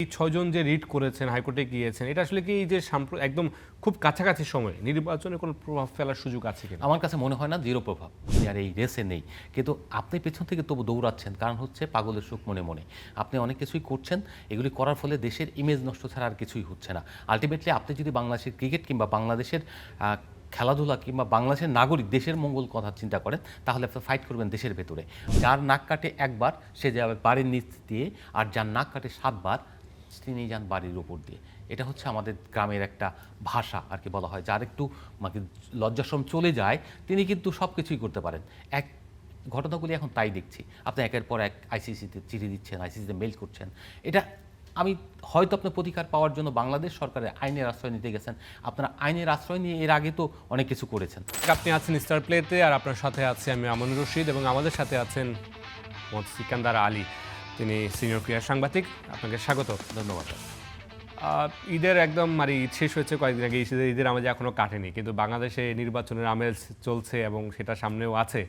এই ৬ জন যে রিট করেছেন, হাইকোর্টে গিয়েছেন, এটা আসলে কি এই যে একদম খুব কাছাকাছি সময়ে নির্বাচনে কোনো প্রভাব ফেলার সুযোগ আছে কিনা? আমার কাছে মনে হয় না জিরো প্রভাব, আর এই রেসে নেই। কিন্তু আপনি পেছন থেকে তবু দৌড়াচ্ছেন, কারণ হচ্ছে পাগলের সুখ মনে মনে। আপনি অনেক কিছুই করছেন, এগুলি করার ফলে দেশের ইমেজ নষ্ট ছাড়া আর কিছুই হচ্ছে না। আলটিমেটলি আপনি যদি বাংলাদেশের ক্রিকেট কিংবা বাংলাদেশের খেলাধুলা কিংবা বাংলাদেশের নাগরিক দেশের মঙ্গল কথা চিন্তা করেন, তাহলে আপনি ফাইট করবেন দেশের ভেতরে। যার নাক কাটে একবার সে যাবে বাড়ির নিচ দিয়ে, আর যার নাক কাটে 7 বার তিনি যান বাড়ির উপর দিয়ে। এটা হচ্ছে আমাদের গ্রামের একটা ভাষা আর কি বলা হয়। যার একটু লজ্জাশ্রম চলে যায় তিনি কিন্তু সব কিছুই করতে পারেন। এক ঘটনাগুলি এখন তাই দেখছি। আপনি একের পর এক আইসিসিতে চিঠি দিচ্ছেন, আইসিসিতে মেইল করছেন। এটা আমি হয়তো আপনার প্রতিকার পাওয়ার জন্য বাংলাদেশ সরকারের আইনের আশ্রয় নিতে গেছেন। আপনারা আইনের আশ্রয় নিয়ে এর আগে তো অনেক কিছু করেছেন। আপনি আছেন স্টার প্লেতে, আর আপনার সাথে আছে আমি আমনুর রশিদ, এবং আমাদের সাথে আছেন মোহাম্মদ সিকান্দার আলী, তিনি সিনিয়র ক্রীড়া সাংবাদিক। আপনাকে স্বাগত। ধন্যবাদ। ঈদের একদম ঈদ শেষ হয়েছে কয়েকদিন আগে, ঈদের আমেজ এখনও কাটেনি, কিন্তু বাংলাদেশে নির্বাচনের আমেজ চলছে এবং সেটা সামনেও আছে।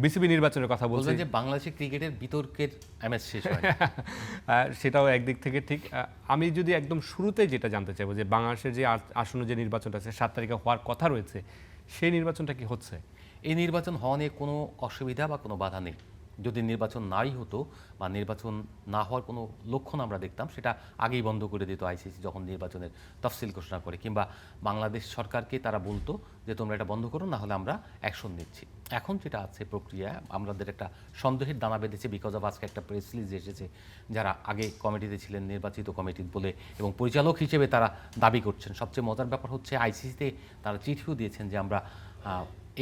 বিসিবি নির্বাচনের কথা বলছেন যে বাংলাদেশের ক্রিকেটের বিতর্কের আমেজ শেষ হয় সেটাও একদিক থেকে ঠিক। আমি যদি একদম শুরুতেই যেটা জানতে চাইবো যে বাংলাদেশের যে আসন্ন যে নির্বাচনটা আছে 7 তারিখে হওয়ার কথা রয়েছে, সেই নির্বাচনটা কি হচ্ছে? এই নির্বাচন হওয়া নিয়ে কোনো অসুবিধা বা কোনো বাধা নেই। যদি নির্বাচন নাই হতো বা নির্বাচন না হওয়ার কোনো লক্ষণ আমরা দেখতাম, সেটা আগেই বন্ধ করে দিত আইসিসি যখন নির্বাচনের তফসিল ঘোষণা করে, কিংবা বাংলাদেশ সরকারকে তারা বলতো যে তোমরা এটা বন্ধ করো, না হলে আমরা অ্যাকশন নিচ্ছি। এখন যেটা আছে প্রক্রিয়া, আমাদের একটা সন্দেহের দানা বেঁধেছে বিকজ অফ আজকে একটা প্রেস রিলিজ এসেছে যারা আগে কমিটিতে ছিলেন, নির্বাচিত কমিটি বলে, এবং পরিচালক হিসেবে তারা দাবি করছেন। সবচেয়ে মজার ব্যাপার হচ্ছে আইসিসিতে তারা চিঠিও দিয়েছেন যে আমরা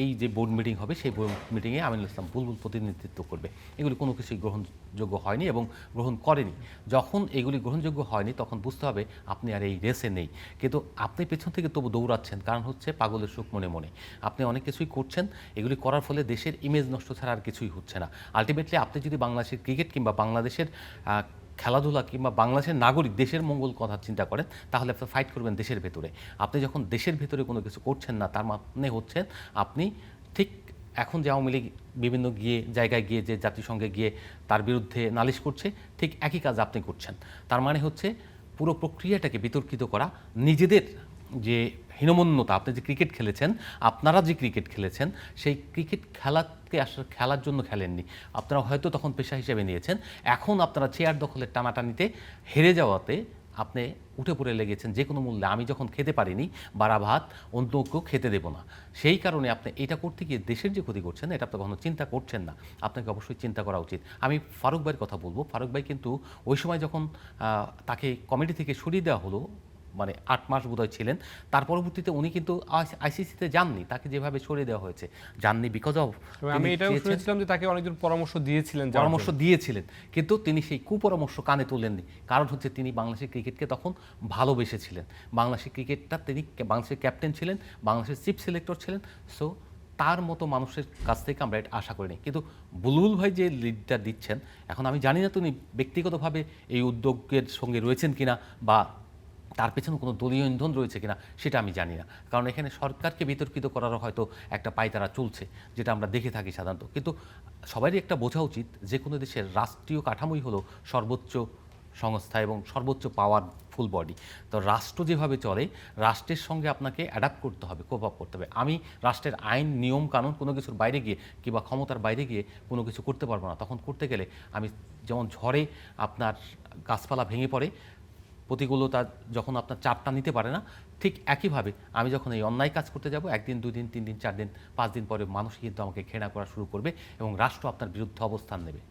এই যে বোর্ড মিটিং হবে সেই বোর্ড মিটিংয়ে আমিনুল ইসলাম বুলবুল প্রতিনিধিত্ব করবে। এগুলি কোনো কিছুই গ্রহণযোগ্য হয়নি এবং গ্রহণ করেনি। যখন এগুলি গ্রহণযোগ্য হয়নি তখন বুঝতে হবে আপনি আর এই রেসে নেই। কিন্তু আপনি পেছন থেকে তবু দৌড়াচ্ছেন, কারণ হচ্ছে পাগলের সুখ মনে মনে। আপনি অনেক কিছুই করছেন, এগুলি করার ফলে দেশের ইমেজ নষ্ট ছাড়া আর কিছুই হচ্ছে না। আলটিমেটলি আপনি যদি বাংলাদেশের ক্রিকেট কিংবা বাংলাদেশের খেলাধুলা কিংবা বাংলাদেশের নাগরিক দেশের মঙ্গল কথা চিন্তা করেন, তাহলে আপনি ফাইট করবেন দেশের ভেতরে। আপনি যখন দেশের ভেতরে কোনো কিছু করছেন না, তার মানে হচ্ছেন আপনি ঠিক এখন যে আওয়ামী লীগ বিভিন্ন জায়গায় গিয়ে যে জাতিসংঘে গিয়ে তার বিরুদ্ধে নালিশ করছে, ঠিক একই কাজ আপনি করছেন। তার মানে হচ্ছে পুরো প্রক্রিয়াটাকে বিতর্কিত করা, নিজেদের যে হীনমন্যতা, আপনি যে ক্রিকেট খেলেছেন, আপনারা যে ক্রিকেট খেলেছেন, সেই ক্রিকেট খেলাকে আসলে খেলার জন্য খেলেননি। আপনারা হয়তো তখন পেশা হিসেবে নিয়েছেন। এখন আপনারা চেয়ার দখলের টানাটানিতে হেরে যাওয়াতে আপনি উঠে পড়ে লেগেছেন যে কোনো মূল্যে। আমি যখন খেতে পারিনি বাড়া ভাত, অন্য কেউ খেতে দেবো না। সেই কারণে আপনি এটা করতে গিয়ে দেশের যে ক্ষতি করছেন, এটা আপনি কখনো চিন্তা করছেন না। আপনাকে অবশ্যই চিন্তা করা উচিত। আমি ফারুক ভাইয়ের কথা বলবো। ফারুক ভাই কিন্তু ওই সময় যখন তাকে কমিটি থেকে সরিয়ে দেওয়া হলো, 8 মাস বোধহয় ছিলেন, তার পরবর্তীতে উনি কিন্তু আইসিসিতে যাননি। তাকে যেভাবে সরিয়ে দেওয়া হয়েছে যাননি বিকজ অফ, আমি এটাও শুনেছিলাম যে তাকে অনেকজন পরামর্শ দিয়েছিলেন, কিন্তু তিনি সেই কুপরামর্শ কানে তোলেননি। কারণ হচ্ছে তিনি বাংলাদেশের ক্রিকেটকে তখন ভালোবেসেছিলেন। বাংলাদেশের ক্রিকেটটা তিনি বাংলাদেশের ক্যাপ্টেন ছিলেন, বাংলাদেশের চিফ সিলেক্টর ছিলেন। সো তার মতো মানুষের কাছ থেকে আমরা এটা আশা করিনি। কিন্তু বুলবুল ভাই যে লিডটা দিচ্ছেন, এখন আমি জানি না তিনি ব্যক্তিগতভাবে এই উদ্যোগের সঙ্গে রয়েছেন কিনা বা তার পেছনে কোনো দলীয় ইন্ধন রয়েছে কিনা সেটা আমি জানি না। কারণ এখানে সরকারকে বিতর্কিত করারও হয়তো একটা পায়তারা চলছে, যেটা আমরা দেখে থাকি সাধারণত। কিন্তু সবারই একটা বোঝা উচিত, যে কোনো দেশের রাষ্ট্রীয় কাঠামোই হলো সর্বোচ্চ সংস্থা এবং সর্বোচ্চ পাওয়ারফুল বডি। তো রাষ্ট্র যেভাবে চলে, রাষ্ট্রের সঙ্গে আপনাকে অ্যাডাপ্ট করতে হবে, কোপ আপ করতে হবে। আমি রাষ্ট্রের আইন নিয়ম কানুন কোনো কিছুর বাইরে গিয়ে কিংবা ক্ষমতার বাইরে গিয়ে কোনো কিছু করতে পারবো না। তখন করতে গেলে আমি যেমন ঝড়ে আপনার গাছপালা ভেঙে পড়ে, প্রতিকূলতা যখন আপনার চাপটা নিতে পারে না, ঠিক একইভাবে আমি যখন এই অন্যায় কাজ করতে যাব, 1 দিন 2 দিন 3 দিন 4 দিন 5 দিন পরে মানুষ কিন্তু আমাকে ঘৃণা করা শুরু করবে এবং রাষ্ট্র আপনার বিরুদ্ধে অবস্থান নেবে।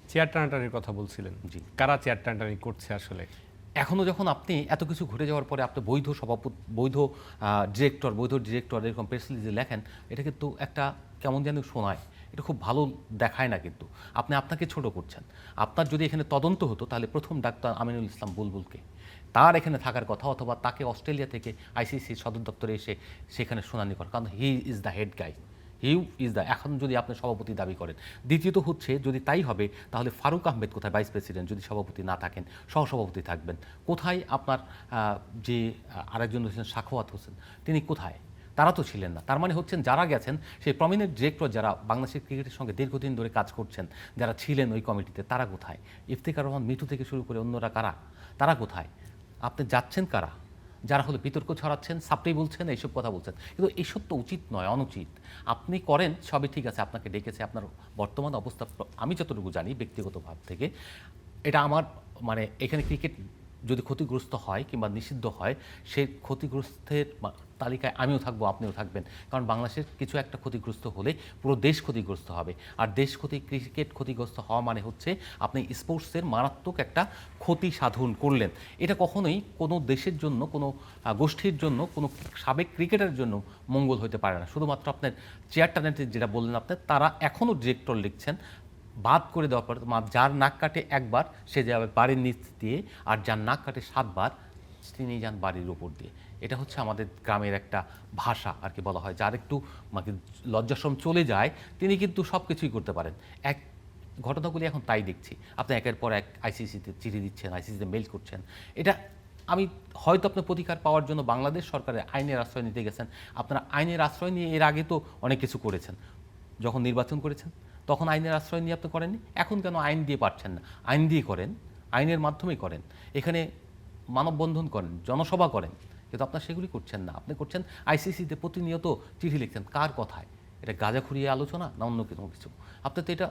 চেয়ার টানাটানির কথা বলছিলেন, জি, কারা চেয়ার টানাটানি করছে আসলে? এখনও যখন আপনি এত কিছু ঘটে যাওয়ার পরে আপনি বৈধ সভাপতি, বৈধ ডিরেক্টর এরকম প্রেস রিলিজে লেখেন, এটা কিন্তু একটা কেমন যেন শোনায়, এটা খুব ভালো দেখায় না। কিন্তু আপনি আপনাকে ছোট করছেন। আপনার যদি এখানে তদন্ত হতো, তাহলে প্রথম ডাক্তার আমিনুল ইসলাম বুলবুলকে, তার এখানে থাকার কথা, অথবা তাকে অস্ট্রেলিয়া থেকে আইসিসি সদর দপ্তরে এসে সেখানে শুনানি করা, কারণ হি ইজ দ্য হেড গাই, এখন যদি আপনি সভাপতি দাবি করেন। দ্বিতীয়ত হচ্ছে, যদি তাই হবে তাহলে ফারুক আহমেদ কোথায়? ভাইস প্রেসিডেন্ট যদি সভাপতি না থাকেন, সহসভাপতি থাকবেন কোথায়? আপনার যে আরেকজন হচ্ছেন সাখাওয়াত হোসেন, তিনি কোথায়? তারা তো ছিলেন না। তার মানে হচ্ছেন যারা গেছেন, সেই প্রমিনেন্ট ডিরেক্টর যারা বাংলাদেশের ক্রিকেটের সঙ্গে দীর্ঘদিন ধরে কাজ করছেন, যারা ছিলেন ওই কমিটিতে, তারা কোথায়? ইফতেখার রহমান মিঠু থেকে শুরু করে অন্যরা কারা? তারা কোথায়? আপনি যাচ্ছেন কারা? যারা হলো বিতর্ক ছড়াচ্ছেন, সাপ্লাই বলছেন, এইসব কথা বলছেন, কিন্তু এইসব তো উচিত নয়, অনুচিত। আপনি করেন সবই ঠিক আছে, আপনাকে ডেকেছে, আপনার বর্তমান অবস্থা আমি যতটুকু জানি ব্যক্তিগত ভাব থেকে, এটা আমার মানে এখানে ক্রিকেট যদি ক্ষতিগ্রস্ত হয় কিংবা নিষিদ্ধ হয়, সেই ক্ষতিগ্রস্তের তালিকায় আমিও থাকবো, আপনিও থাকবেন। কারণ বাংলাদেশের কিছু একটা ক্ষতিগ্রস্ত হলে পুরো দেশ ক্ষতিগ্রস্ত হবে। আর ক্রিকেট ক্ষতিগ্রস্ত হওয়া মানে হচ্ছে আপনি স্পোর্টসের মারাত্মক একটা ক্ষতি সাধন করলেন। এটা কখনোই কোনো দেশের জন্য, কোনো গোষ্ঠীর জন্য, কোনো সাবেক ক্রিকেটারের জন্য মঙ্গল হতে পারে না। শুধুমাত্র আপনার চেয়ার টানেন্টের যেটা বললেন আপনার, তারা এখনও ডিরেক্টর লিখছেন, বাদ করে দেওয়ার পর যার নাক কাটে একবার সে যাবে বাড়ির নিচ দিয়ে, আর যার নাক কাটে 7 বার তিনি যান বাড়ির উপর দিয়ে। এটা হচ্ছে আমাদের গ্রামের একটা ভাষা আর কি বলা হয়। যার একটু লজ্জাশ্রম চলে যায় তিনি কিন্তু সব কিছুই করতে পারেন। এক ঘটনাগুলি এখন তাই দেখছি। আপনি একের পর এক আইসিসিতে চিঠি দিচ্ছেন, আইসিসিতে মেইল করছেন। এটা আমি হয়তো আপনার প্রতিকার পাওয়ার জন্য বাংলাদেশ সরকারের আইনের আশ্রয় নিতে গেছেন। আপনারা আইনের আশ্রয় নিয়ে এর আগে তো অনেক কিছু করেছেন। যখন নির্বাচন করেছেন তখন আইনের আশ্রয় নিয়ে আপনি করেননি। এখন কেন আইন দিয়ে পারছেন না? আইন দিয়ে করেন, আইনের মাধ্যমেই করেন। এখানে মানববন্ধন করেন, জনসভা করেন, কিন্তু আপনার সেগুলি করছেন না। আপনি করছেন আইসিসিতে প্রতিনিয়ত চিঠি লিখছেন। কার কথায়? এটা গাঁজাখুরিয়ে আলোচনা না অন্য কোনো কিছু? আপনার তো এটা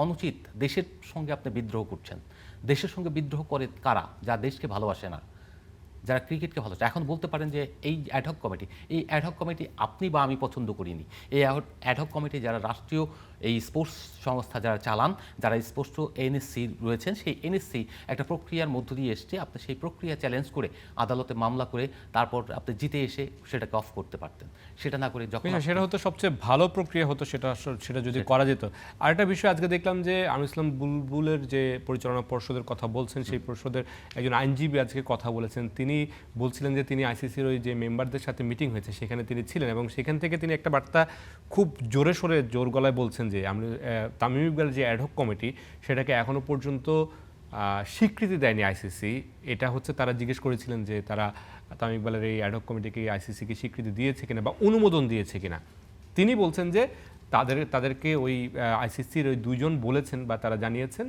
অনুচিত। দেশের সঙ্গে আপনি বিদ্রোহ করছেন। দেশের সঙ্গে বিদ্রোহ করে কারা? যা দেশকে ভালোবাসে না, যারা ক্রিকেটকে ভালোবাসে। এখন বলতে পারেন যে এই অ্যাডহক কমিটি, এই অ্যাডহক কমিটি আপনি বা আমি পছন্দ করিনি। এই অ্যাডহক কমিটি যারা রাষ্ট্রীয় এই স্পোর্টস সংস্থা যারা চালান, যারা স্পোর্টস এনএসসি রয়েছেন, সেই এনএসসি একটা প্রক্রিয়ার মধ্য দিয়ে এসছে। আপনি সেই প্রক্রিয়া চ্যালেঞ্জ করে আদালতে মামলা করে তারপর আপনি জিতে এসে সেটাকে অফ করতে পারতেন। সেটা না করে যখন সেটা হতো সবচেয়ে ভালো প্রক্রিয়া হতো, সেটা যদি করা যেত। আরেকটা বিষয় আজকে দেখলাম যে আমিনুল ইসলাম বুলবুলের যে পরিচালনা পর্ষদের কথা বলছেন, সেই পরিষদের একজন আইনজীবী আজকে কথা বলেছেন। তিনি বলছিলেন যে তিনি আইসিসির ওই যে মেম্বারদের সাথে মিটিং হয়েছে সেখানে তিনি ছিলেন, এবং সেখান থেকে তিনি একটা বার্তা খুব জোরে সোরে জোর গলায় বলছেন যে তামিম ইকবালের যে অ্যাডহক কমিটি সেটাকে এখনো পর্যন্ত স্বীকৃতি দেয়নি আইসিসি। এটা হচ্ছে তারা জিজ্ঞেস করেছিলেন যে তারা তামিম ইকবালের এই অ্যাডহক কমিটিকে আইসিসিকে স্বীকৃতি দিয়েছে কিনা বা অনুমোদন দিয়েছে কিনা। তিনি বলছেন যে তাদেরকে ওই আইসিসির ওই 2 জন বলেছেন বা তারা জানিয়েছেন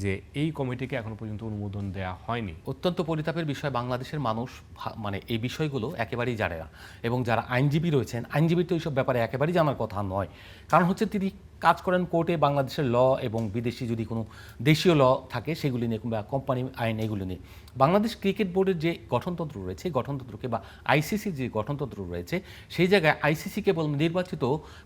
যে এই কমিটিকে এখনো পর্যন্ত অনুমোদন দেওয়া হয়নি। অত্যন্ত পরিতাপের বিষয়, বাংলাদেশের মানুষ মানে এই বিষয়গুলো একেবারেই জানে না। এবং যারা আইনজীবী রয়েছেন, আইনজীবী তো এইসব ব্যাপারে একেবারেই জানার কথা নয়। কারণ হচ্ছে তিনি কাজ করেন কোর্টে, বাংলাদেশের ল এবং বিদেশি যদি কোনো দেশীয় ল থাকে সেগুলি নিয়ে, কিংবা কোম্পানি আইন এগুলো নিয়ে। বাংলাদেশ ক্রিকেট বোর্ডের যে গঠনতন্ত্র রয়েছে, গঠনতন্ত্রকে বা আইসিসির যে গঠনতন্ত্র রয়েছে, সেই জায়গায় আইসিসি কেবল নির্বাচিত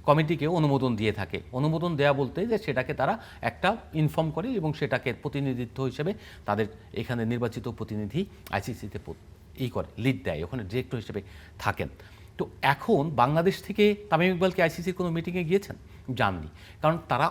কমিটিকে অনুমোদন দিয়ে থাকে। অনুমোদন দেওয়া বলতে যে সেটাকে তারা একটা ইনফর্ম করে এবং সেটাকে প্রতিনিধিত্ব হিসেবে তাদের এখানে নির্বাচিত প্রতিনিধি আইসিসিতে করে লিড দেয়, ওখানে ডিরেক্টর হিসেবে থাকেন। তো এখন বাংলাদেশ থেকে তামিম ইকবাল কি আইসিসির কোনো মিটিংয়ে গিয়েছেন? যাননি। কারণ তারা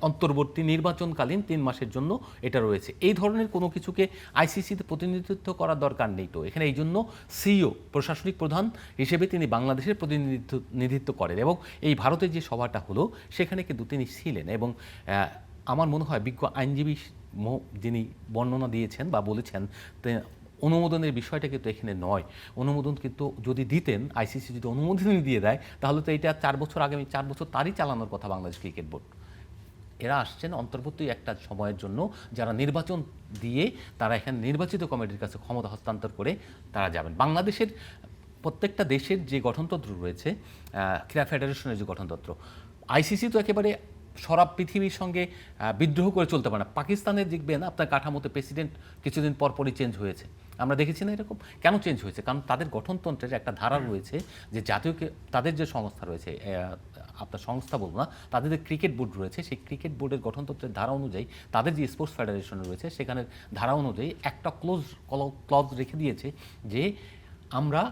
অন্তর্বর্তী নির্বাচনকালীন 3 মাসের জন্য এটা রয়েছে। এই ধরনের কোনো কিছুকে আইসিসিতে প্রতিনিধিত্ব করার দরকার নেই। তো এখানে এই জন্য সিইও, প্রশাসনিক প্রধান হিসেবে তিনি বাংলাদেশের প্রতিনিধিত্ব করেন। এবং এই ভারতের যে সভাটা হলো সেখানে কিন্তু তিনি ছিলেন। এবং আমার মনে হয় বিজ্ঞ আইনজীবী যিনি বর্ণনা দিয়েছেন বা বলেছেন, অনুমোদনের বিষয়টা কিন্তু এখানে নয়। অনুমোদন কিন্তু যদি দিতেন, আইসিসি যদি অনুমোদনই দিয়ে দেয়, তাহলে তো এটা 4 বছর, আগামী 4 বছর তারই চালানোর কথা বাংলাদেশ ক্রিকেট বোর্ড। এরা আসছেন অন্তর্বর্তী একটা সময়ের জন্য, যারা নির্বাচন দিয়ে তারা এখানে নির্বাচিত কমিটির কাছে ক্ষমতা হস্তান্তর করে তারা যাবেন। বাংলাদেশের প্রত্যেকটা দেশের যে গঠনতন্ত্র রয়েছে, ক্রীড়া ফেডারেশনের যে গঠনতন্ত্র, আইসিসি তো একেবারে সারা পৃথিবীর সঙ্গে বিদ্রোহ করে চলতে পারে না। পাকিস্তানের দেখবেন আপনার কাঠামোতে প্রেসিডেন্ট কিছুদিন পরপরই চেঞ্জ হয়েছে। আমরা দেখেছি না এরকম? কেন চেঞ্জ হয়েছে? কারণ তাদের গঠনতন্ত্রের একটা ধারা রয়েছে যে তাদের যে সংস্থা রয়েছে, আপনার সংস্থা বলবো না, তাদের যে ক্রিকেট বোর্ড রয়েছে, সেই ক্রিকেট বোর্ডের গঠনতন্ত্রের ধারা অনুযায়ী, তাদের যে স্পোর্টস ফেডারেশন রয়েছে সেখানের ধারা অনুযায়ী একটা ক্লজ রেখে দিয়েছে যে আমরা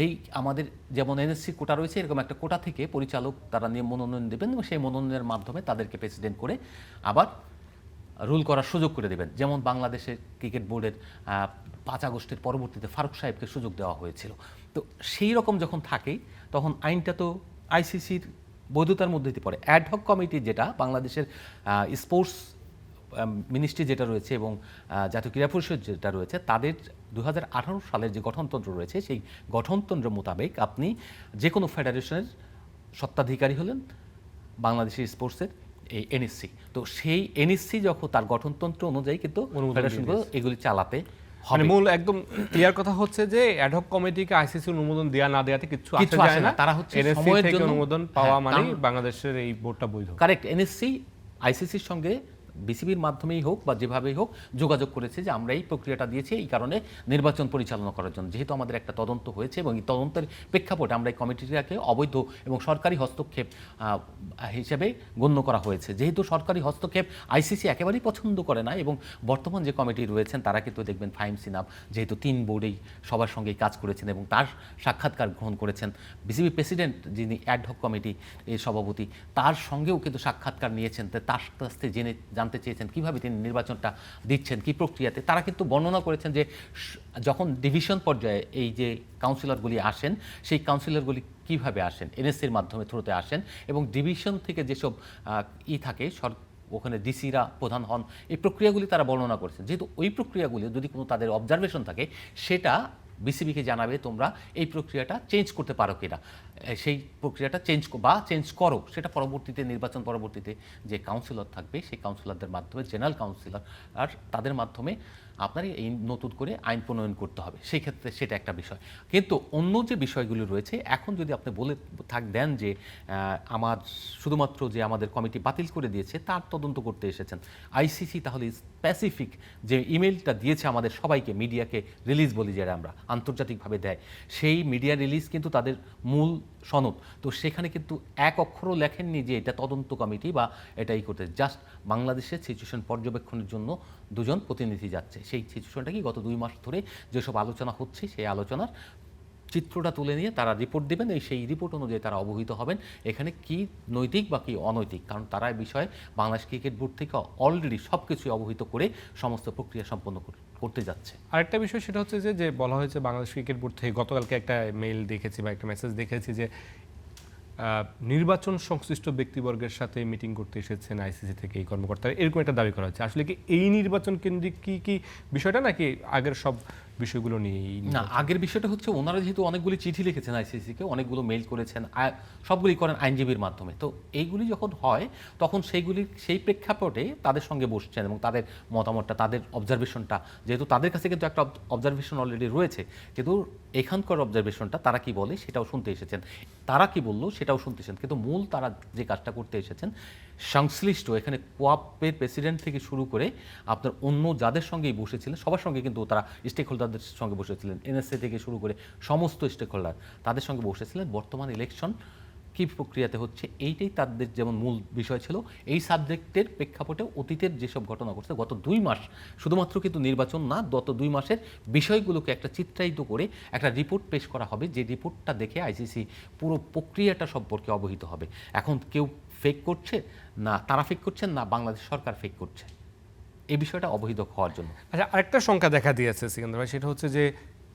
এই আমাদের যেমন এনএসসি কোটা রয়েছে, এরকম একটা কোটা থেকে পরিচালক তারা নিয়ে মনোনয়ন দেবেন এবং সেই মনোনয়নের মাধ্যমে তাদেরকে প্রেসিডেন্ট করে আবার রুল করার সুযোগ করে দেবেন। যেমন বাংলাদেশের ক্রিকেট বোর্ডের 5 আগস্টের পরবর্তীতে ফারুক সাহেবকে সুযোগ দেওয়া হয়েছিল। তো সেই রকম যখন থাকে তখন আইনটা তো আইসিসির বৈধতার মধ্যে পড়ে। অ্যাডহক কমিটি যেটা বাংলাদেশের স্পোর্টস মিনিস্ট্রি যেটা রয়েছে এবং জাতীয় ক্রীড়া পরিষদ যেটা রয়েছে, তাদের 2018 সালের যে গঠনতন্ত্র রয়েছে, সেই গঠনতন্ত্র মোতাবেক আপনি যে কোনো ফেডারেশনের স্বত্বাধিকারী হলেন বাংলাদেশের স্পোর্টসের এই এনএসসি। তো সেই এনএসসি যখন তার গঠনতন্ত্র অনুযায়ী কিন্তু ফেডারেশনগুলো এগুলি চালাতে মানে মূল একদম ক্লিয়ার কথা হচ্ছে যে অ্যাডহক কমিটিকে আইসিসি অনুমোদন দেয়া না দেয়াতে কিছু কিছু আসে আসে যায় না, না, তারা হচ্ছে NSC সময়ের থেকে জন্য অনুমোদন পাওয়া হ্যাঁ, মানে কারণ- বাংলাদেশের এই বোর্ডটা বৈধ। কারেক্ট, এনএসসি আইসিসির সঙ্গে বিসিবির মাধ্যমেই হোক বা যেভাবেই হোক যোগাযোগ করেছে যে আমরা এই প্রক্রিয়াটা দিয়েছি এই কারণে নির্বাচন পরিচালনা করার জন্য, যেহেতু আমাদের একটা তদন্ত হয়েছে এবং এই তদন্তের প্রেক্ষাপটে আমরা এই কমিটিটাকে অবৈধ এবং সরকারি হস্তক্ষেপ হিসেবে গণ্য করা হয়েছে। যেহেতু সরকারি হস্তক্ষেপ আইসিসি একেবারেই পছন্দ করে না এবং বর্তমান যে কমিটি রয়েছেন তারা কিন্তু দেখবেন ফাহিম সিনাব যেহেতু 3 বোর্ডেই সবার সঙ্গেই কাজ করেছেন এবং তার সাক্ষাৎকার গ্রহণ করেছেন, বিসিবি প্রেসিডেন্ট যিনি অ্যাডহক কমিটি এর সভাপতি তার সঙ্গেও কিন্তু সাক্ষাৎকার নিয়েছেন, তার কাছ থেকে জানতে চেয়েছেন কীভাবে তিনি নির্বাচনটা দিচ্ছেন, কী প্রক্রিয়াতে। তারা কিন্তু বর্ণনা করেছেন যে যখন ডিভিশন পর্যায়ে এই যে কাউন্সিলরগুলি আসেন সেই কাউন্সিলরগুলি কীভাবে আসেন, এনএসসির মাধ্যমে থ্রুতে আসেন এবং ডিভিশন থেকে যেসব থাকে ওখানে ডিসিরা প্রধান হন, এই প্রক্রিয়াগুলি তারা বর্ণনা করেছেন। যেহেতু ওই প্রক্রিয়াগুলি যদি কোনো তাদের অবজারভেশন থাকে সেটা বিসিবিকে জানাবে তোমরা এই প্রক্রিয়াটা চেঞ্জ করতে পারো কিনা, সেই প্রক্রিয়াটা চেঞ্জ করো, সেটা পরবর্তীতে নির্বাচন পরবর্তীতে যে কাউন্সিলর থাকবে সেই কাউন্সিলরদের মাধ্যমে জেনারেল কাউন্সিলর আর তাদের মাধ্যমে আপনার এই নতুন করে আইন প্রণয়ন করতে হবে, সেই ক্ষেত্রে সেটা একটা বিষয়। কিন্তু অন্য যে বিষয়গুলি রয়েছে এখন যদি আপনি বলে দেন যে আমার শুধুমাত্র যে আমাদের কমিটি বাতিল করে দিয়েছে তার তদন্ত করতে এসেছেন আইসিসি, তাহলে স্পেসিফিক যে ইমেলটা দিয়েছে আমাদের সবাইকে, মিডিয়াকে রিলিজ বলি যেটা আমরা আন্তর্জাতিকভাবে দেয়, সেই মিডিয়া রিলিজ কিন্তু তাদের মূল সনদ, তো সেখানে কিন্তু এক অক্ষরও লেখেননি যে এটা তদন্ত কমিটি বা এটাই করতে, জাস্ট বাংলাদেশের সিচুয়েশন পর্যবেক্ষণের জন্য 2 জন প্রতিনিধি যাচ্ছে। সেই সিচুয়েশনটা কি গত 2 মাস ধরে যেসব আলোচনা হচ্ছে সেই আলোচনার চিত্রটা তুলে নিয়ে তারা রিপোর্ট দেবেন, সেই রিপোর্ট অনুযায়ী তারা অবহিত হবেন এখানে কি নৈতিক বা কি অনৈতিক, কারণ তারা এই বিষয়ে বাংলাদেশ ক্রিকেট বোর্ড থেকে অলরেডি সব কিছুই অবহিত করে সমস্ত প্রক্রিয়া সম্পন্ন করতে যাচ্ছে। আরেকটা বিষয় সেটা হচ্ছে যে বলা হয়েছে বাংলাদেশ ক্রিকেট বোর্ড থেকে, গতকালকে একটা মেইল দেখেছি বা একটা মেসেজ দেখেছি যে নির্বাচন সংশ্লিষ্ট ব্যক্তিবর্গের সাথে মিটিং করতে এসেছেন আইসিসি থেকে এই কর্মকর্তারা, এরকম একটা দাবি করা হচ্ছে। আসলে কি এই নির্বাচন কেন্দ্রিক কি বিষয়টা নাকি আগের সব বিষয়গুলো নিয়ে? না, আগের বিষয়টা হচ্ছে ওনারা যেহেতু অনেকগুলি চিঠি লিখেছেন আইসিসিকে, অনেকগুলো মেইল করেছেন, সবগুলি করেন আইনজীবীর মাধ্যমে, তো এইগুলি যখন হয় তখন সেই প্রেক্ষাপটে তাদের সঙ্গে বসছেন এবং তাদের মতামতটা তাদের অবজারভেশনটা, যেহেতু তাদের কাছে কিন্তু একটা অবজারভেশন অলরেডি রয়েছে, কিন্তু এখানকার অবজারভেশনটা তারা কি বলে সেটাও শুনতে এসেছেন, তারা কি বললো সেটাও শুনতে এসেছেন, কিন্তু মূল তারা যে কাজটা করতে এসেছেন সংশ্লিষ্ট এখানে কোয়াপের প্রেসিডেন্ট থেকে শুরু করে আপনার অন্য যাদের সঙ্গেই বসেছিলেন সবার সঙ্গে কিন্তু তারা স্টেক হোল্ডারদের সঙ্গে বসেছিলেন, এনএসসি থেকে শুরু করে সমস্ত স্টেক হোল্ডার তাদের সঙ্গে বসেছিলেন। বর্তমান ইলেকশন কী প্রক্রিয়াতে হচ্ছে এইটাই তাদের যেমন মূল বিষয় ছিল, এই সাবজেক্টের প্রেক্ষাপটে অতীতের যেসব ঘটনা ঘটছে গত 2 মাস, শুধুমাত্র কিন্তু নির্বাচন না, গত 2 মাসের বিষয়গুলোকে একটা চিত্রায়িত করে একটা রিপোর্ট পেশ করা হবে, যে রিপোর্টটা দেখে আইসিসি পুরো প্রক্রিয়াটা সম্পর্কে অবহিত হবে। এখন কেউ ফেক করছে না, তারা ফেক করছেন না বাংলাদেশ সরকার ফেক করছে, এই বিষয়টা অবহিত হওয়ার জন্য। আচ্ছা, আরেকটা সংখ্যা দেখা দিয়েছে সিকান্দার ভাই, সেটা হচ্ছে যে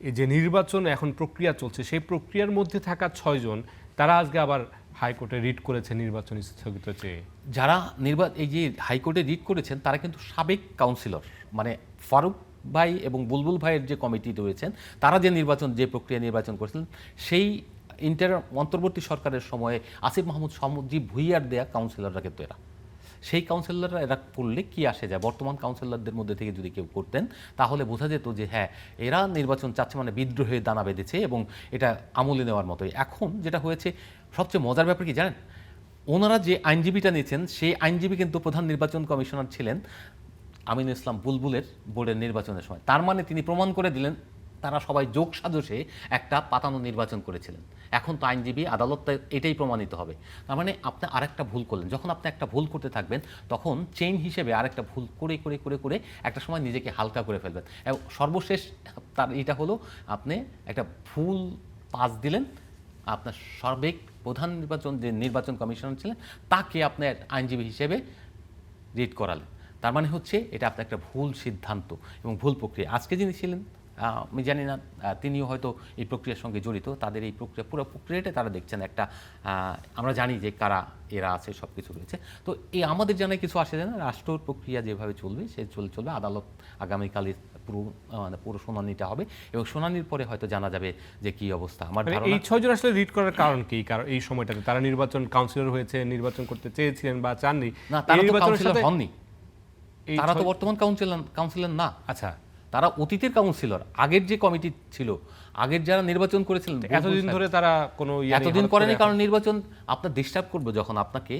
এই যে নির্বাচন এখন প্রক্রিয়া চলছে সেই প্রক্রিয়ার মধ্যে থাকা 6 জন তারা আজকে আবার হাইকোর্টে রিট করেছে নির্বাচন স্থগিত চেয়ে। যারা এই যে হাইকোর্টে রিট করেছেন তারা কিন্তু সাবেক কাউন্সিলর, মানে ফারুক ভাই এবং বুলবুল ভাইয়ের যে কমিটি রয়েছেন তারা যে প্রক্রিয়া নির্বাচন করেছিলেন সেই অন্তর্বর্তী সরকারের সময়ে আসিফ মাহমুদ সমুদ্দীপ ভুইয়ার দেয়া কাউন্সিলররা কিন্তু সেই কাউন্সিলররা এরা করলে কি আসে যায়, বর্তমান কাউন্সিলরদের মধ্যে থেকে যদি কেউ করতেন তাহলে বোঝা যেত যে হ্যাঁ এরা নির্বাচন চাচ্ছে, মানে বিদ্রোহের দানা বেঁধেছে এবং এটা আমলে নেওয়ার মতোই। এখন যেটা হয়েছে সবচেয়ে মজার ব্যাপার কি জানেন, ওনারা যে আইনজীবীটা নিয়েছেন সেই আইনজীবী কিন্তু প্রধান নির্বাচন কমিশনার ছিলেন আমিনুল ইসলাম বুলবুলের বোর্ডের নির্বাচনের সময়, তার মানে তিনি প্রমাণ করে দিলেন তারা সবাই যোগ সাজসে একটা পাতানো নির্বাচন করেছিলেন। এখন তো আইনজীবী আদালত এটাই প্রমাণিত হবে, তার মানে আপনি আরেকটা ভুল করলেন। যখন আপনি একটা ভুল করতে থাকবেন তখন চেইন হিসেবে আরেকটা ভুল করে করে করে করে একটা সময় নিজেকে হালকা করে ফেলবেন। এবং সর্বশেষ তার এটা হলো আপনি একটা ভুল পাস দিলেন, আপনার সাবেক প্রধান নির্বাচন কমিশনার ছিলেন তাকে আপনার আইনজীবী হিসেবে রিট করালেন। তার মানে হচ্ছে এটা আপনার একটা ভুল সিদ্ধান্ত এবং ভুল প্রক্রিয়া। আজকে যিনি ছিলেন আমি জানি না তিনিও হয়তো এই প্রক্রিয়ার সঙ্গে জড়িত, তাদের এই প্রক্রিয়া পুরো প্রক্রিয়াটা তারা দেখছেন একটা, আমরা জানি যে কারা এরা আছে সব কিছু রয়েছে। তো এই আমাদের জানায় কিছু আসে যায় না, রাষ্ট্র প্রক্রিয়া যেভাবে চলবে সে চলবে। আদালত আগামীকাল পুরো শুনানিটা হবে এবং শুনানির পরে হয়তো জানা যাবে যে কি অবস্থা। আমার ধারণা এই 6 জন আসলে রিট করার কারণ কি, কারণ এই সময়টাতে তারা নির্বাচন কাউন্সিলর হয়েছে, নির্বাচন করতে চেয়েছিলেন বা চাননি, না, তারা তো কাউন্সিলর হননি, তারা তো বর্তমান কাউন্সিলর না। আচ্ছা, তারা অতীতের কাউন্সিলর, আগের যে কমিটি ছিল, আগের যারা নির্বাচন করেছিলেন, এতদিন ধরে তারা কোনো এতদিন করেনি, কারণ নির্বাচন আপনার ডিস্টার্ব করবে যখন আপনাকে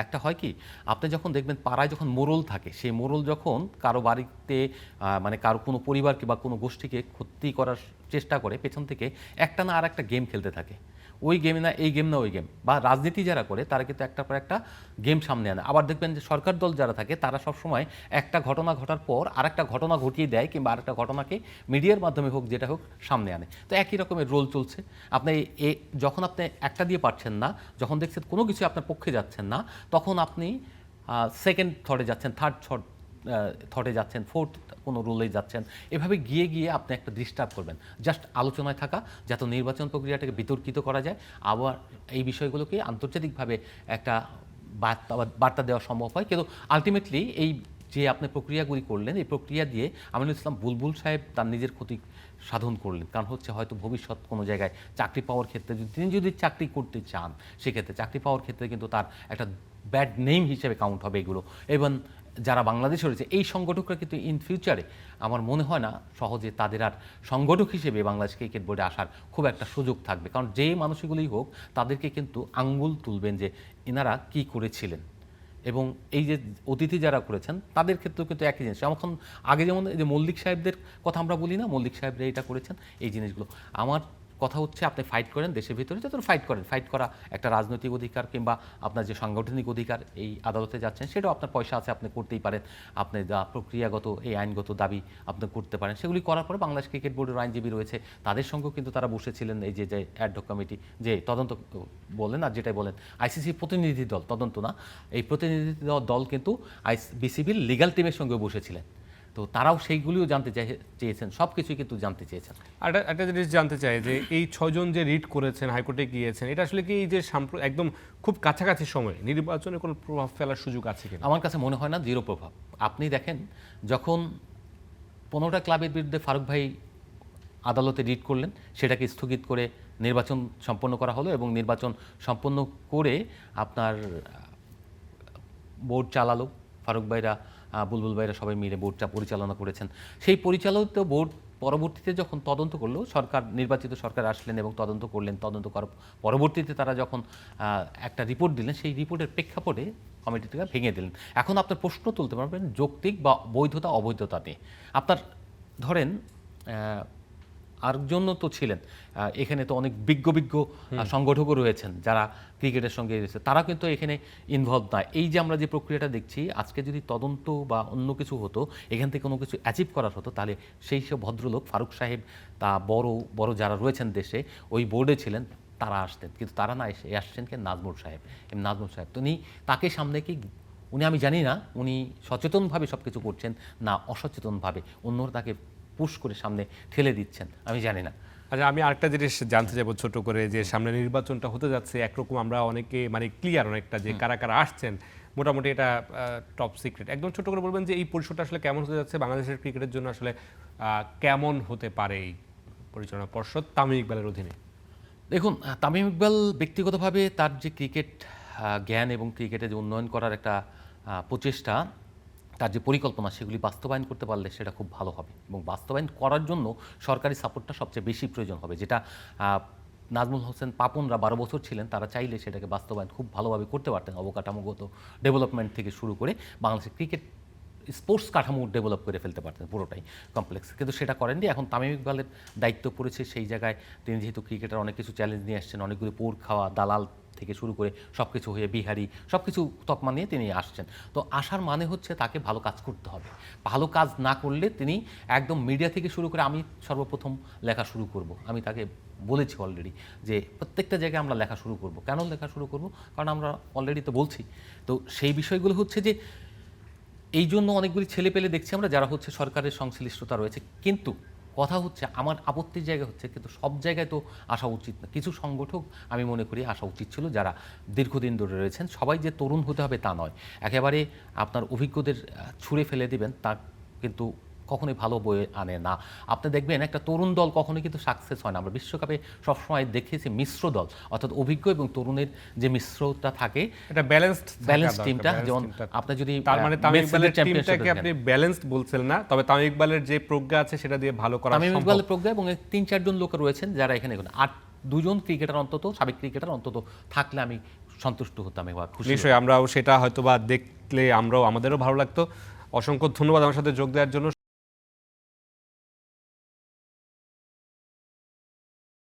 একটা হয় কি, আপনি যখন দেখবেন পাড়ায় যখন মোড়ল থাকে, সেই মোড়ল যখন কারো বাড়িতে মানে কারো কোনো পরিবারকে বা কোনো গোষ্ঠীকে ক্ষতি করার চেষ্টা করে পেছন থেকে, একটা না আর একটা গেম খেলতে থাকে, ওই গেম না এই গেম না ওই গেম, বা রাজনীতি যারা করে তারা কিন্তু একটার পর একটা গেম সামনে আনে। আবার দেখবেন যে সরকার দল যারা থাকে তারা সবসময় একটা ঘটনা ঘটার পর আরেকটা ঘটনা ঘটিয়ে দেয়, কিংবা আরেকটা ঘটনাকে মিডিয়ার মাধ্যমে হোক যেটা হোক সামনে আনে। তো একই রকমের রোল চলছে। আপনি যখন আপনি একটা দিয়ে পারছেন না, যখন দেখছেন কোনো কিছু আপনার পক্ষে যাচ্ছেন না, তখন আপনি সেকেন্ড থটে যাচ্ছেন, থার্ড থটে যাচ্ছেন, ফোর্থ কোনো রোলে যাচ্ছেন। এভাবে গিয়ে গিয়ে আপনি একটা ডিস্টার্ব করবেন। জাস্ট আলোচনায় থাকা, যাতে নির্বাচন প্রক্রিয়াটাকে বিতর্কিত করা যায়, আবার এই বিষয়গুলোকে আন্তর্জাতিকভাবে একটা বার্তা দেওয়া সম্ভব হয়। কিন্তু আলটিমেটলি এই যে আপনি প্রক্রিয়াগুলি করলেন, এই প্রক্রিয়া দিয়ে আমিনুল ইসলাম বুলবুল সাহেব তার নিজের ক্ষতি সাধন করলেন। কারণ হচ্ছে হয়তো ভবিষ্যৎ কোনো জায়গায় চাকরি পাওয়ার ক্ষেত্রে তিনি যদি চাকরি করতে চান, সেক্ষেত্রে চাকরি পাওয়ার ক্ষেত্রে কিন্তু তার একটা ব্যাড নেম হিসেবে কাউন্ট হবে এগুলো। এবং যারা বাংলাদেশে রয়েছে এই সংগঠকরা কিন্তু ইন ফিউচারে আমার মনে হয় না সহজে তাদের আর সংগঠক হিসেবে বাংলাদেশ ক্রিকেট বোর্ডে আসার খুব একটা সুযোগ থাকবে। কারণ যে মানুষগুলোই হোক তাদেরকে কিন্তু আঙ্গুল তুলবেন যে এনারা কি করেছিলেন, এবং এই যে অতিথি যারা করেছেন তাদের ক্ষেত্রেও কিন্তু একই জিনিস। এখন আগে যেমন এই যে মল্লিক সাহেবদের কথা আমরা বলি না, মল্লিক সাহেবরা এটা করেছেন, এই জিনিসগুলো। আমার কথা হচ্ছে আপনি ফাইট করেন দেশের ভিতরে, যত ফাইট করেন, ফাইট করা একটা রাজনৈতিক অধিকার, কিংবা আপনার যে সাংগঠনিক অধিকার, এই আদালতে যাচ্ছেন সেটাও আপনার পয়সা আছে, আপনি করতেই পারেন। আপনি যা প্রক্রিয়াগত এই আইনগত দাবি আপনি করতে পারেন, সেগুলি করার পরে বাংলাদেশ ক্রিকেট বোর্ডের আইনজীবী রয়েছে, তাদের সঙ্গেও কিন্তু তারা বসেছিলেন। এই যে অ্যাডহক কমিটি যে তদন্ত বলেন, আর যেটাই বলেন আইসিসি প্রতিনিধি দল, তদন্ত না, এই প্রতিনিধি দল কিন্তু বিসিবির লিগ্যাল টিমের সঙ্গে বসেছিলেন। তো তারাও সেইগুলিও জানতে চেয়েছেন, সব কিছুই কিন্তু জানতে চেয়েছেন। আর একটা জিনিস জানতে চাই যে এই 6 জন যে রিট করেছেন, হাইকোর্টে গিয়েছেন, এটা আসলে কি এই যে একদম খুব কাছাকাছি সময়ে নির্বাচনে কোনো প্রভাব ফেলার সুযোগ আছে কিনা? আমার কাছে মনে হয় না, জিরো প্রভাব। আপনি দেখেন যখন 15টা ক্লাবের বিরুদ্ধে ফারুক ভাই আদালতে রিট করলেন, সেটাকে স্থগিত করে নির্বাচন সম্পন্ন করা হলো, এবং নির্বাচন সম্পন্ন করে আপনার বোর্ড চালালো ফারুক ভাইরা, বুলবুল ভাইরা সবাই মিলে বোর্ডটা পরিচালনা করেছেন। সেই পরিচালিত বোর্ড পরবর্তীতে যখন তদন্ত করলো, সরকার, নির্বাচিত সরকার আসলেন এবং তদন্ত করলেন। তদন্ত করার পরবর্তীতে তারা যখন একটা রিপোর্ট দিলেন, সেই রিপোর্টের প্রেক্ষাপটে কমিটিটাকে ভেঙে দিলেন। এখন আপনার প্রশ্ন তুলতে পারবেন যৌক্তিক বা বৈধতা অবৈধতা নিয়ে। আপনার ধরেন আর জন্য তো ছিলেন এখানে তো অনেক বিজ্ঞ সংগঠকও রয়েছেন যারা ক্রিকেটের সঙ্গে রয়েছে, তারা কিন্তু এখানে ইনভলভ না। এই যে আমরা যে প্রক্রিয়াটা দেখছি, আজকে যদি তদন্ত বা অন্য কিছু হতো, এখান থেকে কোনো কিছু অ্যাচিভ করার হতো, তাহলে সেই সব ভদ্রলোক ফারুক সাহেব, তা বড় বড় যারা রয়েছেন দেশে ওই বোর্ডে ছিলেন, তারা আসতেন। কিন্তু তারা না এসে আসছেন কে, নাজমুল সাহেব। নাজমুল সাহেব তো তাকে সামনে কি উনি, আমি জানি না উনি সচেতনভাবে সব কিছু করছেন না অসচেতনভাবে অন্যরা তাকে পুশ করে সামনে ঠেলে দিচ্ছেন, আমি জানি না। আচ্ছা, আমি আরেকটা জিনিস জানতে চাইবো ছোট করে, যে সামনে নির্বাচনটা হতে যাচ্ছে, একরকম আমরা অনেকে মানে ক্লিয়ার অনেকটা যে কারা কারা আসছেন, মোটামুটি এটা টপ সিক্রেট। একদম ছোট করে বলবেন যে এই পরিষদটা আসলে কেমন হতে যাচ্ছে, বাংলাদেশের ক্রিকেটের জন্য আসলে কেমন হতে পারে এই পরিচালনা পর্ষদ তামিম ইকবালের অধীনে? দেখুন, তামিম ইকবাল ব্যক্তিগতভাবে তার যে ক্রিকেট জ্ঞান এবং ক্রিকেটে যে উন্নয়ন করার একটা প্রচেষ্টা, তার যে পরিকল্পনা, সেগুলি বাস্তবায়ন করতে পারলে সেটা খুব ভালো হবে। এবং বাস্তবায়ন করার জন্য সরকারি সাপোর্টটা সবচেয়ে বেশি প্রয়োজন হবে, যেটা নাজমুল হোসেন পাপনরা 12 বছর ছিলেন, তারা চাইলে সেটাকে বাস্তবায়ন খুব ভালোভাবে করতে পারতেন। অবকাঠামোগত ডেভেলপমেন্ট থেকে শুরু করে বাংলাদেশের ক্রিকেট স্পোর্টস কাঠামো ডেভেলপ করে ফেলতে পারতেন পুরোটাই কমপ্লেক্স, কিন্তু সেটা করেননি। এখন তামিম ইকবালের দায়িত্ব পড়েছে সেই জায়গায়। তিনি যেহেতু ক্রিকেটার অনেক কিছু চ্যালেঞ্জ নিয়ে আসছেন, অনেকগুলো পোর খাওয়া দালাল থেকে শুরু করে সব কিছু হয়ে বিহারি সব কিছু তকমা নিয়ে তিনি আসছেন। তো আসার মানে হচ্ছে তাকে ভালো কাজ করতে হবে। ভালো কাজ না করলে তিনি একদম মিডিয়া থেকে শুরু করে, আমি সর্বপ্রথম লেখা শুরু করব, আমি তাকে বলেছি অলরেডি যে প্রত্যেকটা জায়গায় আমরা লেখা শুরু করব। কেন লেখা শুরু করব? কারণ আমরা অলরেডি তো বলছি। তো সেই বিষয়গুলো হচ্ছে যে এই জন্য অনেকগুলি ছেলে পেলে দেখছি আমরা যারা হচ্ছে সরকারের সংশ্লিষ্টতা রয়েছে, কিন্তু কথা হচ্ছে আমার আপত্তির জায়গা হচ্ছে, কিন্তু সব জায়গায় তো আসা উচিত না। কিছু সংগঠক আমি মনে করি আসা উচিত ছিল, যারা দীর্ঘদিন ধরে রয়েছেন। সবাই যে তরুণ হতে হবে তা নয়, একেবারে আপনার অভিজ্ঞদের ছুঁড়ে ফেলে দিবেন তা কিন্তু কখনোই ভালো বয়ে আনে না। আপনি দেখবেন একটা তরুণ দল কখনোই কিন্তু সাকসেস হয় না। আমরা বিশ্বকাপে সবসময় দেখেছি মিশ্র দল, অর্থাৎ অভিজ্ঞ এবং তরুণের যে মিশ্রতা থাকে, এটা ব্যালেন্সড ব্যালেন্স টিমটা। যেমন আপনি যদি তার মানে তামিম ইকবালের চ্যাম্পিয়নশিপ টিমটাকে আপনি ব্যালেন্সড বলছেন না, তবে তামিম ইকবালের যে প্রজ্ঞা আছে সেটা দিয়ে ভালো করা তামিম সম্ভব। ইকবালের প্রজ্ঞা এবং ৩-৪ জন লোক রয়েছেন যারা এখানে আর 2 জন ক্রিকেটার অন্তত, সাবেক ক্রিকেটার অন্তত থাকলে আমি সন্তুষ্ট হতাম এবং খুশি হতাম। নিশ্চয়ই আমরাও সেটা হয়তোবা দেখলে আমরাও আমাদেরও ভালো লাগতো। অসংখ্য ধন্যবাদ আমার সাথে যোগ দেওয়ার জন্য।